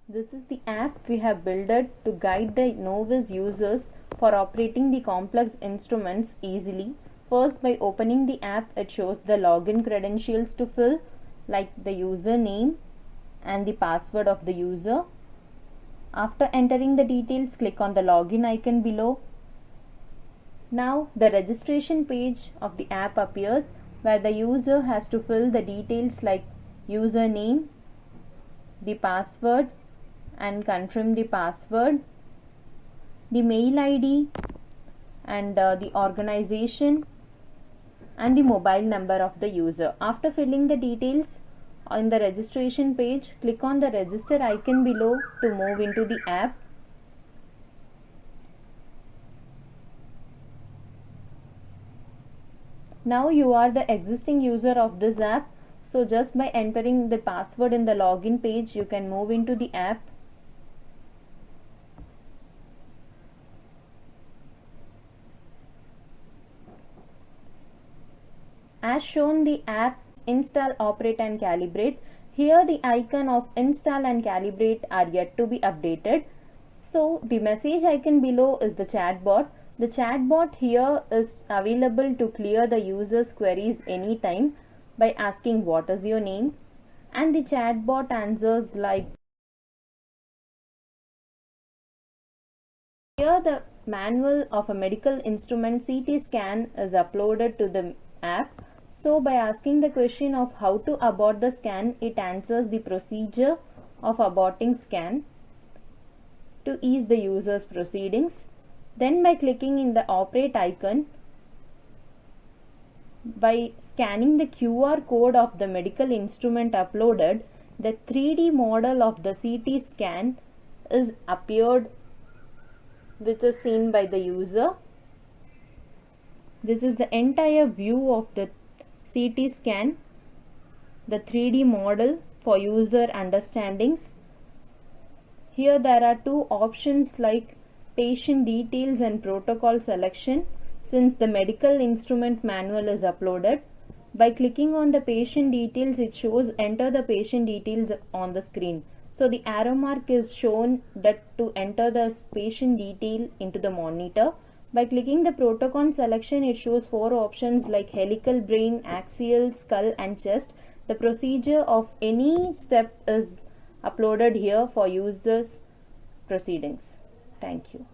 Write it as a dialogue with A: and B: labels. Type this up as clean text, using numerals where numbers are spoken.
A: This is the app we have built to guide the novice users for operating the complex instruments easily. First, by opening the app, it shows the login credentials to fill, like the username and the password of the user. After entering the details, click on the login icon below. Now the registration page of the app appears, where the user has to fill the details like username, the password, and confirm the password, the mail ID, and the organization and the mobile number of the user. After filling the details on the registration page, click on the register icon below to move into the app. Now you are the existing user of this app, so just by entering the password in the login page, you can move into the app. As shown, the app install, operate and calibrate. Here the icon of install and calibrate are yet to be updated. So the message icon below is the chatbot. The chatbot here is available to clear the user's queries anytime by asking what is your name, and the chatbot answers like. Here the manual of a medical instrument CT scan is uploaded to the app. So by asking the question of how to abort the scan, it answers the procedure of aborting scan to ease the user's proceedings. Then by clicking in the operate icon, by scanning the QR code of the medical instrument uploaded, the 3D model of the CT scan is appeared, which is seen by the user. This is the entire view of the CT scan, the 3D model for user understandings. Here there are two options like patient details and protocol selection, since the medical instrument manual is uploaded. By clicking on the patient details, it shows enter the patient details on the screen. So the arrow mark is shown that to enter the patient detail into the monitor. By clicking the protocol selection, it shows four options like helical brain, axial, skull and chest. The procedure of any step is uploaded here for users' proceedings. Thank you.